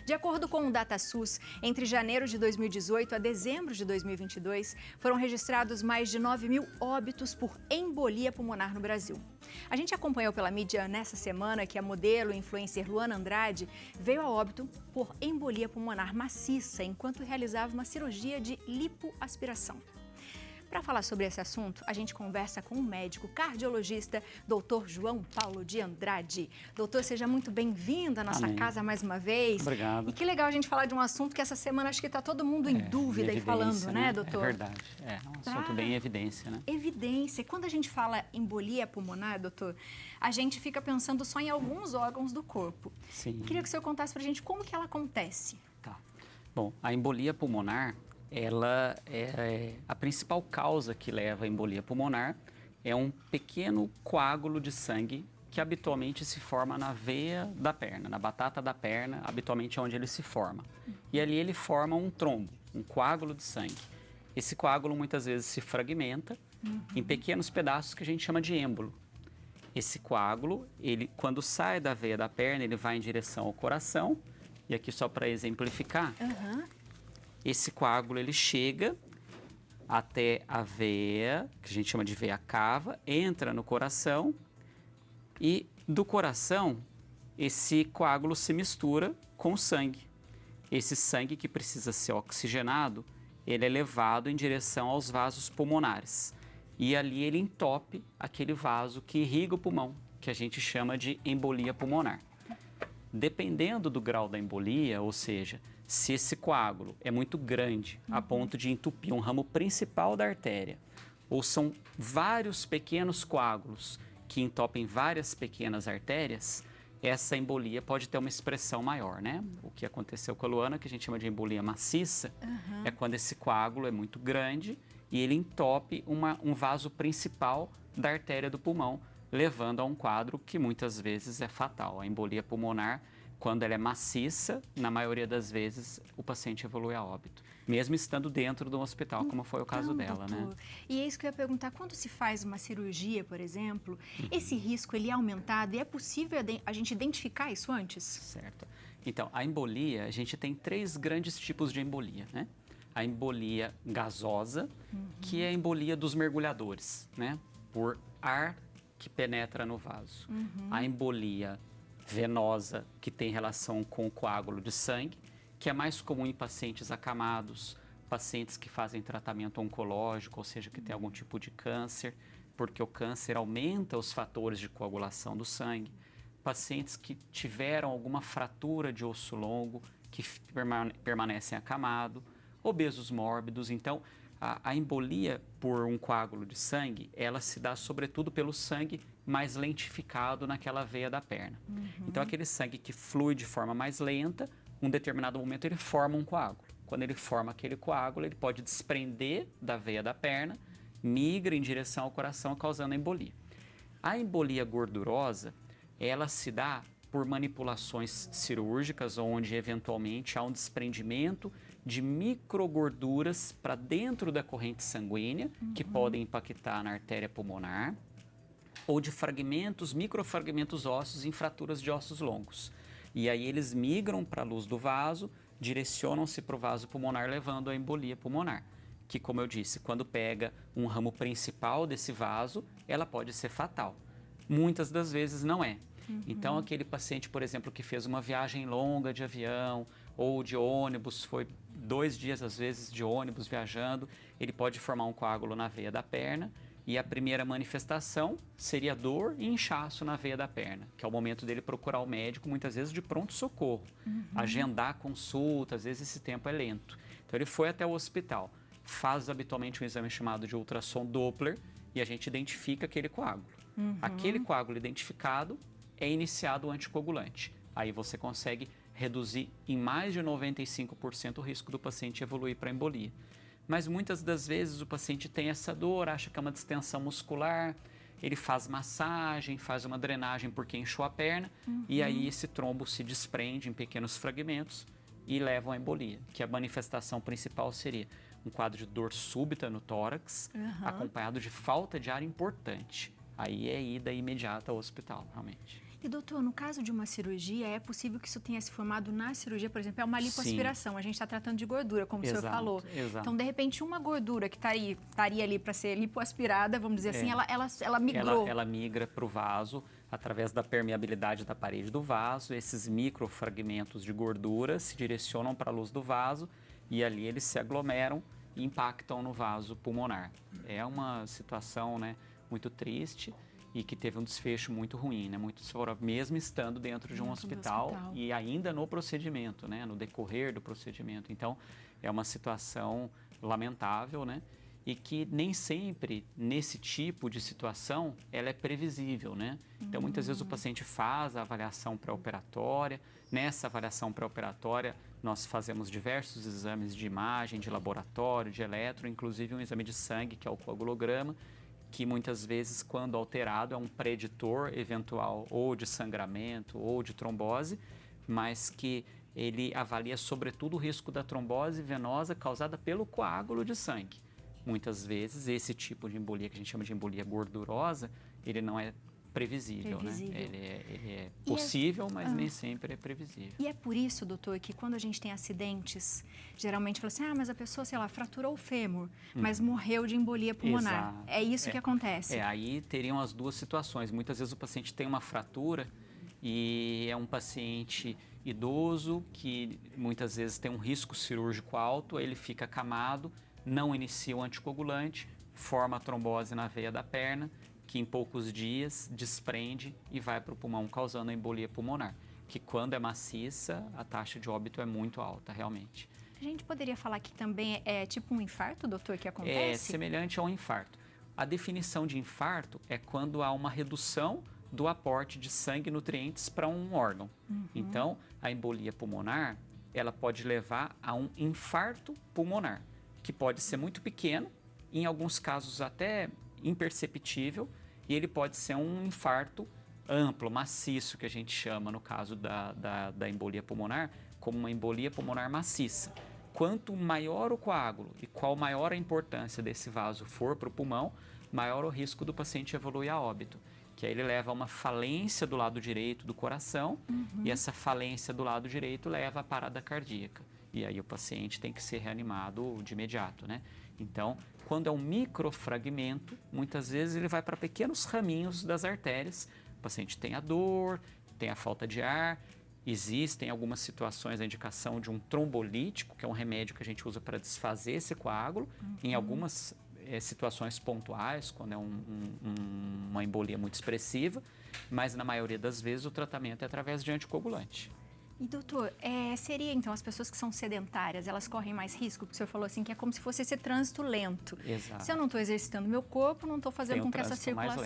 De acordo com o DataSUS, entre janeiro de 2018 a dezembro de 2022, foram registrados mais de 9 mil óbitos por embolia pulmonar no Brasil. A gente acompanhou pela mídia nessa semana que a modelo e influencer Luana Andrade veio a óbito por embolia pulmonar maciça enquanto realizava uma cirurgia de lipoaspiração. Para falar sobre esse assunto, a gente conversa com o médico cardiologista, Dr. João Paulo de Andrade. Doutor, seja muito bem-vindo à nossa casa mais uma vez. Obrigado. E que legal a gente falar de um assunto que essa semana acho que está todo mundo em dúvida e falando, né, doutor? É verdade. É um assunto bem em evidência, né? Evidência. Quando a gente fala embolia pulmonar, doutor, a gente fica pensando só em alguns órgãos do corpo. Sim. Queria que o senhor contasse para a gente como que ela acontece. Tá. Bom, a embolia pulmonar, ela é a principal causa que leva à embolia pulmonar, é um pequeno coágulo de sangue que habitualmente se forma na veia da perna, na batata da perna, habitualmente é onde ele se forma. E ali ele forma um trombo, um coágulo de sangue. Esse coágulo muitas vezes se fragmenta em pequenos pedaços que a gente chama de êmbolo. Esse coágulo, ele, quando sai da veia da perna, ele vai em direção ao coração. E aqui só para exemplificar, esse coágulo ele chega até a veia, que a gente chama de veia cava, entra no coração e do coração esse coágulo se mistura com o sangue. Esse sangue que precisa ser oxigenado, ele é levado em direção aos vasos pulmonares. E ali ele entope aquele vaso que irriga o pulmão, que a gente chama de embolia pulmonar. Dependendo do grau da embolia, ou seja, se esse coágulo é muito grande a ponto de entupir um ramo principal da artéria, ou são vários pequenos coágulos que entopem várias pequenas artérias, essa embolia pode ter uma expressão maior, né? O que aconteceu com a Luana, que a gente chama de embolia maciça, é quando esse coágulo é muito grande e ele entope um vaso principal da artéria do pulmão, levando a um quadro que muitas vezes é fatal. A embolia pulmonar, quando ela é maciça, na maioria das vezes o paciente evolui a óbito, mesmo estando dentro do hospital, como foi o caso dela, doutor, né? E é isso que eu ia perguntar, quando se faz uma cirurgia, por exemplo, esse risco ele é aumentado e é possível a gente identificar isso antes? Certo. Então, a embolia, a gente tem 3 grandes tipos de embolia, né? A embolia gasosa, que é a embolia dos mergulhadores, né? Por ar que penetra no vaso. A embolia venosa, que tem relação com o coágulo de sangue, que é mais comum em pacientes acamados, pacientes que fazem tratamento oncológico, ou seja, que tem algum tipo de câncer, porque o câncer aumenta os fatores de coagulação do sangue, pacientes que tiveram alguma fratura de osso longo, que permanecem acamados, obesos mórbidos. Então, a embolia por um coágulo de sangue, ela se dá sobretudo pelo sangue mais lentificado naquela veia da perna. Então, aquele sangue que flui de forma mais lenta, em um determinado momento ele forma um coágulo. Quando ele forma aquele coágulo, ele pode desprender da veia da perna, migra em direção ao coração, causando a embolia. A embolia gordurosa, ela se dá por manipulações cirúrgicas, onde eventualmente há um desprendimento de microgorduras para dentro da corrente sanguínea, que podem impactar na artéria pulmonar, ou de fragmentos, microfragmentos ósseos em fraturas de ossos longos. E aí eles migram para a luz do vaso, direcionam-se para o vaso pulmonar, levando a embolia pulmonar, que, como eu disse, quando pega um ramo principal desse vaso, ela pode ser fatal. Muitas das vezes não é. Então, aquele paciente, por exemplo, que fez uma viagem longa de avião ou de ônibus, foi 2 dias, às vezes, de ônibus viajando, ele pode formar um coágulo na veia da perna e a primeira manifestação seria dor e inchaço na veia da perna, que é o momento dele procurar o médico, muitas vezes de pronto-socorro, agendar consulta, às vezes esse tempo é lento. Então, ele foi até o hospital, faz habitualmente um exame chamado de ultrassom Doppler e a gente identifica aquele coágulo. Aquele coágulo identificado é iniciado o anticoagulante. Aí você consegue reduzir em mais de 95% o risco do paciente evoluir para embolia. Mas muitas das vezes o paciente tem essa dor, acha que é uma distensão muscular, ele faz massagem, faz uma drenagem porque inchou a perna, e aí esse trombo se desprende em pequenos fragmentos e leva à embolia, que a manifestação principal seria um quadro de dor súbita no tórax, acompanhado de falta de ar importante. Aí é ida imediata ao hospital, realmente. E doutor, no caso de uma cirurgia, é possível que isso tenha se formado na cirurgia, por exemplo, é uma lipoaspiração, a gente está tratando de gordura, como o senhor falou. Exato. Então, de repente, uma gordura que estaria ali para ser lipoaspirada, vamos dizer assim, ela migrou. Ela migra para o vaso através da permeabilidade da parede do vaso. Esses microfragmentos de gordura se direcionam para a luz do vaso e ali eles se aglomeram e impactam no vaso pulmonar. É uma situação, né, muito triste e que teve um desfecho muito ruim, né? Muitos foram mesmo estando dentro de um hospital e ainda no procedimento, né? No decorrer do procedimento. Então, é uma situação lamentável, né? E que nem sempre, nesse tipo de situação, ela é previsível, né? Então, muitas vezes o paciente faz a avaliação pré-operatória. Nessa avaliação pré-operatória, nós fazemos diversos exames de imagem, de laboratório, de eletro, inclusive um exame de sangue, que é o coagulograma, que muitas vezes, quando alterado, é um preditor eventual ou de sangramento ou de trombose, mas que ele avalia sobretudo o risco da trombose venosa causada pelo coágulo de sangue. Muitas vezes, esse tipo de embolia, que a gente chama de embolia gordurosa, ele não é previsível. Né? Ele é possível, mas nem sempre é previsível. E é por isso, doutor, que quando a gente tem acidentes, geralmente fala assim, mas a pessoa, sei lá, fraturou o fêmur, mas morreu de embolia pulmonar. Exato. É isso que acontece. Aí teriam as duas situações. Muitas vezes o paciente tem uma fratura e é um paciente idoso que muitas vezes tem um risco cirúrgico alto, ele fica acamado, não inicia o anticoagulante, forma a trombose na veia da perna, que em poucos dias desprende e vai para o pulmão, causando a embolia pulmonar, que quando é maciça, a taxa de óbito é muito alta, realmente. A gente poderia falar que também é tipo um infarto, doutor, que acontece? É semelhante a um infarto. A definição de infarto é quando há uma redução do aporte de sangue e nutrientes para um órgão. Então, a embolia pulmonar, ela pode levar a um infarto pulmonar, que pode ser muito pequeno, em alguns casos até imperceptível, e ele pode ser um infarto amplo, maciço, que a gente chama, no caso da embolia pulmonar, como uma embolia pulmonar maciça. Quanto maior o coágulo e qual maior a importância desse vaso for para o pulmão, maior o risco do paciente evoluir a óbito. Que aí ele leva a uma falência do lado direito do coração, e essa falência do lado direito leva à parada cardíaca. E aí o paciente tem que ser reanimado de imediato, né? Então, quando é um microfragmento, muitas vezes ele vai para pequenos raminhos das artérias. O paciente tem a dor, tem a falta de ar. Existem algumas situações a indicação de um trombolítico, que é um remédio que a gente usa para desfazer esse coágulo. Em algumas situações pontuais, quando é uma embolia muito expressiva, mas na maioria das vezes o tratamento é através de anticoagulante. E doutor, seria então as pessoas que são sedentárias, elas correm mais risco? Porque o senhor falou assim que é como se fosse esse trânsito lento. Exato. Se eu não estou exercitando meu corpo, não estou fazendo com que essa circulação...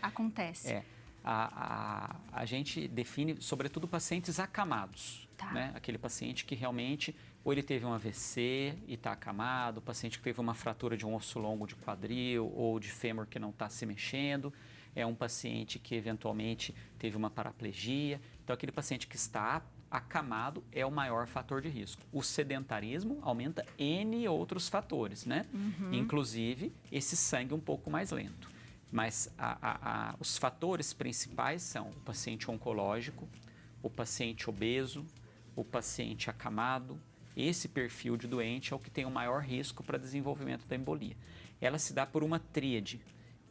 Acontece. A gente define, sobretudo, pacientes acamados. Né? Aquele paciente que realmente, ou ele teve um AVC e está acamado, o paciente que teve uma fratura de um osso longo de quadril ou de fêmur que não está se mexendo, é um paciente que eventualmente teve uma paraplegia. Então, aquele paciente que está acamado é o maior fator de risco. O sedentarismo aumenta N outros fatores, né? Inclusive esse sangue um pouco mais lento. Mas os fatores principais são o paciente oncológico, o paciente obeso, o paciente acamado. Esse perfil de doente é o que tem o maior risco para desenvolvimento da embolia. Ela se dá por uma tríade,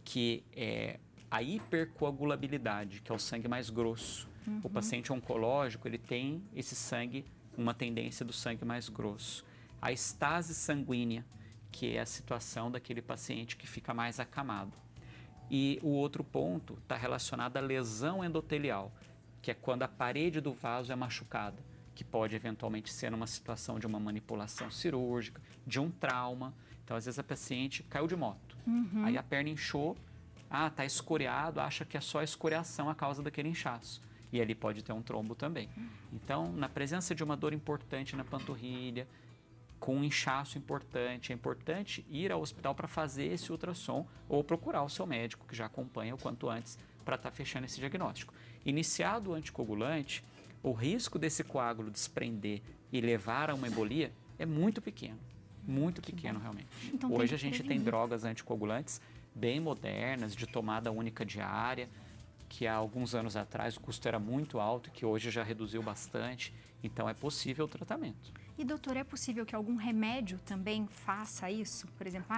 que é a hipercoagulabilidade, que é o sangue mais grosso. O paciente oncológico, ele tem esse sangue, uma tendência do sangue mais grosso. A estase sanguínea, que é a situação daquele paciente que fica mais acamado. E o outro ponto está relacionado à lesão endotelial, que é quando a parede do vaso é machucada, que pode eventualmente ser numa situação de uma manipulação cirúrgica, de um trauma. Então, às vezes a paciente caiu de moto, aí a perna inchou, está escoriado, acha que é só a escoriação a causa daquele inchaço. E ali pode ter um trombo também. Então, na presença de uma dor importante na panturrilha, com um inchaço importante, é importante ir ao hospital para fazer esse ultrassom ou procurar o seu médico, que já acompanha o quanto antes, para estar fechando esse diagnóstico. Iniciado o anticoagulante, o risco desse coágulo desprender e levar a uma embolia é muito pequeno realmente. Então, hoje a gente tem drogas anticoagulantes bem modernas, de tomada única diária, que há alguns anos atrás o custo era muito alto e que hoje já reduziu bastante. Então, é possível o tratamento. E, doutor, é possível que algum remédio também faça isso? Por exemplo,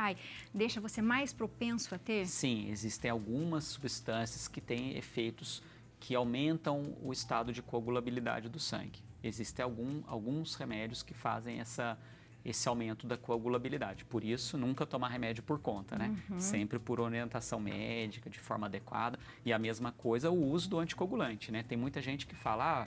deixa você mais propenso a ter? Sim, existem algumas substâncias que têm efeitos que aumentam o estado de coagulabilidade do sangue. Existem alguns remédios que fazem esse aumento da coagulabilidade. Por isso, nunca tomar remédio por conta, né? Sempre por orientação médica, de forma adequada. E a mesma coisa o uso do anticoagulante, né? Tem muita gente que fala,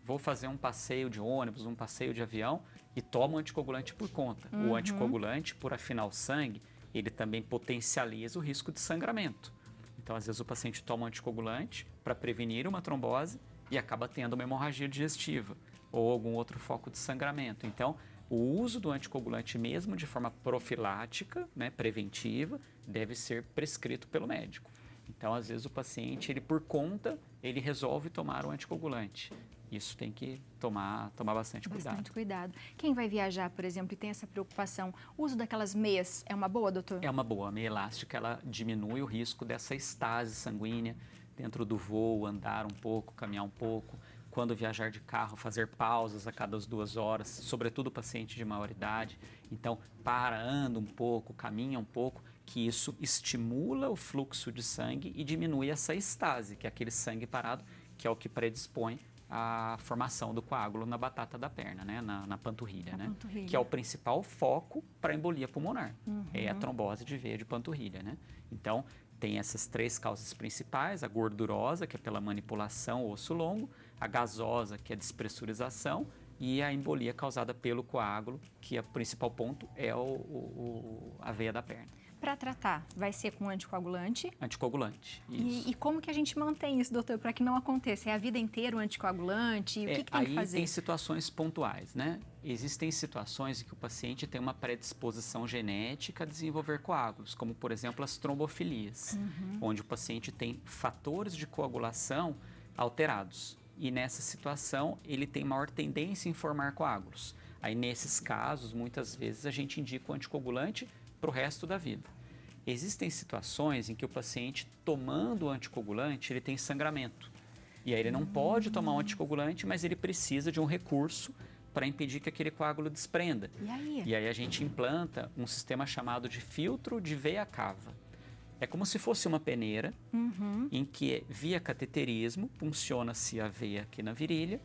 vou fazer um passeio de ônibus, um passeio de avião e toma o anticoagulante por conta. O anticoagulante, por afinar o sangue, ele também potencializa o risco de sangramento. Então, às vezes, o paciente toma um anticoagulante para prevenir uma trombose e acaba tendo uma hemorragia digestiva ou algum outro foco de sangramento. Então, o uso do anticoagulante mesmo de forma profilática, né, preventiva, deve ser prescrito pelo médico. Então, às vezes, o paciente, ele por conta, ele resolve tomar o anticoagulante. Isso tem que tomar bastante cuidado. Bastante cuidado. Quem vai viajar, por exemplo, e tem essa preocupação, o uso daquelas meias é uma boa, doutor? É uma boa. A meia elástica, ela diminui o risco dessa estase sanguínea dentro do voo, andar um pouco, caminhar um pouco. Quando viajar de carro, fazer pausas a cada 2 horas, sobretudo o paciente de maior idade. Então, anda um pouco, caminha um pouco, que isso estimula o fluxo de sangue e diminui essa estase, que é aquele sangue parado, que é o que predispõe à formação do coágulo na batata da perna, né? na panturrilha, né? Panturrilha. Que é o principal foco para a embolia pulmonar, é a trombose de veia de panturrilha, né? Então, tem essas 3 causas principais, a gordurosa, que é pela manipulação osso longo, a gasosa, que é a despressurização, e a embolia causada pelo coágulo, que o principal ponto é a veia da perna. Para tratar, vai ser com anticoagulante? Anticoagulante, isso. E como que a gente mantém isso, doutor, para que não aconteça? É a vida inteira o anticoagulante? O que tem que fazer? Aí tem situações pontuais, né? Existem situações em que o paciente tem uma predisposição genética a desenvolver coágulos, como, por exemplo, as trombofilias, onde o paciente tem fatores de coagulação alterados. E nessa situação, ele tem maior tendência em formar coágulos. Aí, nesses casos, muitas vezes a gente indica o anticoagulante para o resto da vida. Existem situações em que o paciente, tomando o anticoagulante, ele tem sangramento. E aí ele não pode tomar o anticoagulante, mas ele precisa de um recurso para impedir que aquele coágulo desprenda. E aí a gente implanta um sistema chamado de filtro de veia cava. É como se fosse uma peneira em que, via cateterismo, funciona-se a veia aqui na virilha,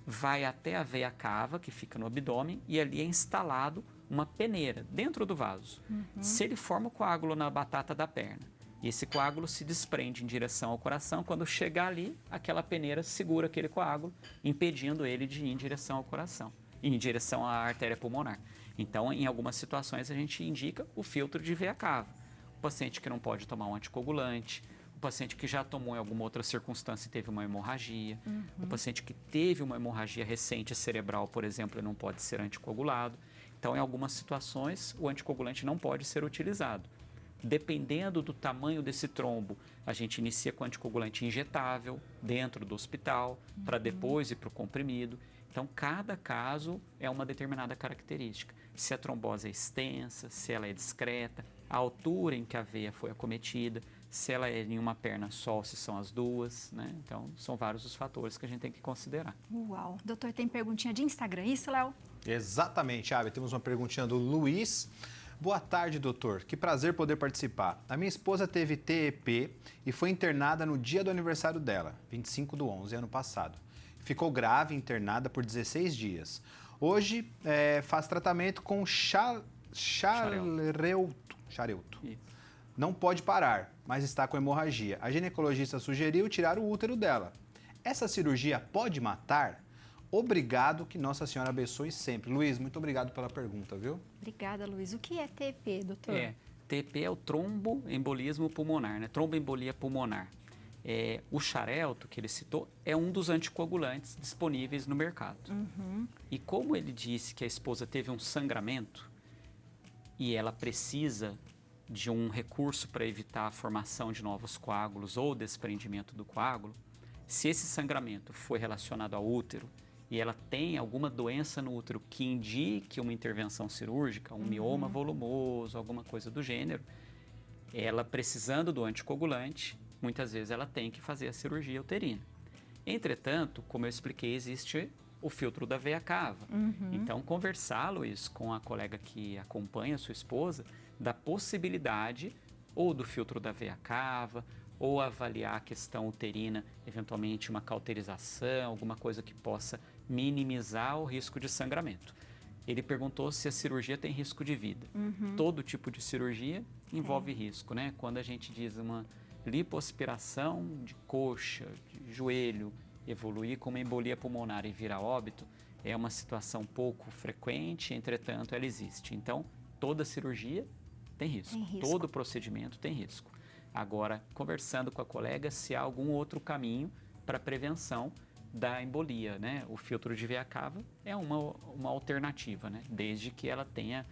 vai até a veia cava, que fica no abdômen, e ali é instalado uma peneira dentro do vaso. Se ele forma o coágulo na batata da perna, e esse coágulo se desprende em direção ao coração, quando chegar ali, aquela peneira segura aquele coágulo, impedindo ele de ir em direção ao coração, em direção à artéria pulmonar. Então, em algumas situações, a gente indica o filtro de veia cava. O paciente que não pode tomar um anticoagulante, o paciente que já tomou em alguma outra circunstância e teve uma hemorragia, o paciente que teve uma hemorragia recente cerebral, por exemplo, e não pode ser anticoagulado. Então, em algumas situações, o anticoagulante não pode ser utilizado. Dependendo do tamanho desse trombo, a gente inicia com anticoagulante injetável dentro do hospital, para depois ir para o comprimido. Então, cada caso é uma determinada característica. Se a trombose é extensa, se ela é discreta, a altura em que a veia foi acometida, se ela é em uma perna só ou se são as duas, né? Então, são vários os fatores que a gente tem que considerar. Uau! Doutor, tem perguntinha de Instagram, isso, Léo? Exatamente, Abby. Temos uma perguntinha do Luiz. Boa tarde, doutor. Que prazer poder participar. A minha esposa teve TEP e foi internada no dia do aniversário dela, 25/11, ano passado. Ficou grave, internada por 16 dias. Hoje faz tratamento com xarelto. Não pode parar, mas está com hemorragia. A ginecologista sugeriu tirar o útero dela. Essa cirurgia pode matar? Obrigado, que Nossa Senhora abençoe sempre. Luiz, muito obrigado pela pergunta, viu? Obrigada, Luiz. O que é TP, doutor? TP é o tromboembolismo pulmonar, né? Tromboembolia pulmonar. O xarelto, que ele citou, é um dos anticoagulantes disponíveis no mercado. E como ele disse que a esposa teve um sangramento e ela precisa de um recurso para evitar a formação de novos coágulos ou desprendimento do coágulo, se esse sangramento foi relacionado ao útero e ela tem alguma doença no útero que indique uma intervenção cirúrgica, um mioma volumoso, alguma coisa do gênero, ela precisando do anticoagulante, muitas vezes ela tem que fazer a cirurgia uterina. Entretanto, como eu expliquei, existe o filtro da veia cava. Então, conversar, Luiz, com a colega que acompanha a sua esposa, da possibilidade ou do filtro da veia cava, ou avaliar a questão uterina, eventualmente uma cauterização, alguma coisa que possa minimizar o risco de sangramento. Ele perguntou se a cirurgia tem risco de vida. Todo tipo de cirurgia envolve risco, né? Quando a gente diz uma lipoaspiração de coxa, de joelho, evoluir com uma embolia pulmonar e virar óbito, é uma situação pouco frequente, entretanto, ela existe. Então, toda cirurgia tem risco. Todo procedimento tem risco. Agora, conversando com a colega, se há algum outro caminho para prevenção da embolia, né? O filtro de veia cava é uma alternativa, né? Desde que ela tenha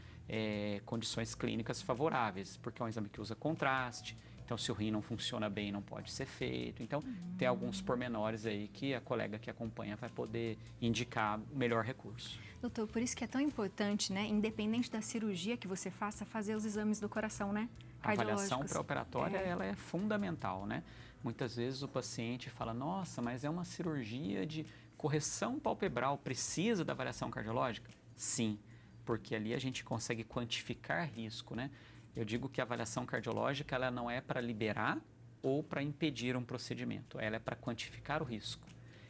condições clínicas favoráveis, porque é um exame que usa contraste. Então, se o rim não funciona bem, não pode ser feito. Então, tem alguns pormenores aí que a colega que acompanha vai poder indicar o melhor recurso. Doutor, por isso que é tão importante, né? Independente da cirurgia que você faça, fazer os exames do coração, né? A avaliação pré-operatória, ela é fundamental, né? Muitas vezes o paciente fala, nossa, mas é uma cirurgia de correção palpebral, precisa da avaliação cardiológica? Sim, porque ali a gente consegue quantificar risco, né? Eu digo que a avaliação cardiológica, ela não é para liberar ou para impedir um procedimento, ela é para quantificar o risco.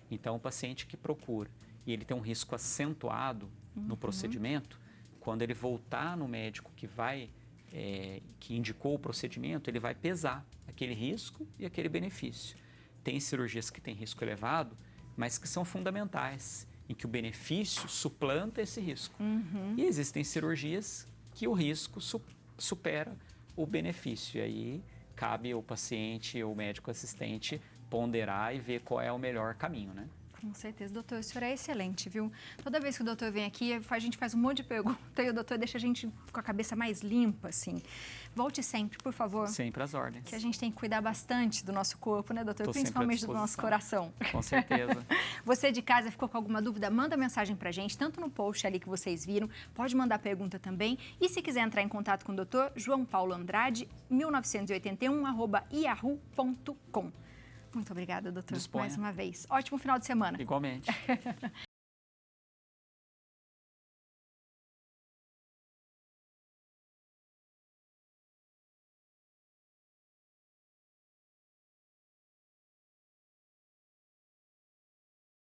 Então, o paciente que procura e ele tem um risco acentuado no procedimento, quando ele voltar no médico que indicou o procedimento, ele vai pesar aquele risco e aquele benefício. Tem cirurgias que têm risco elevado, mas que são fundamentais, em que o benefício suplanta esse risco. E existem cirurgias que o risco supera o benefício. E aí cabe ao paciente, o médico assistente, ponderar e ver qual é o melhor caminho, né? Com certeza, doutor, o senhor é excelente, viu? Toda vez que o doutor vem aqui, a gente faz um monte de perguntas e o doutor deixa a gente com a cabeça mais limpa, assim. Volte sempre, por favor. Sempre às ordens. Que a gente tem que cuidar bastante do nosso corpo, né, doutor? Tô Principalmente do nosso coração. Com certeza. Você de casa ficou com alguma dúvida? Manda mensagem pra gente, tanto no post ali que vocês viram, pode mandar pergunta também. E se quiser entrar em contato com o doutor, João Paulo Andrade, 1981@yahoo.com. Muito obrigada, doutor, Disponha. mais uma vez. Ótimo final de semana. Igualmente.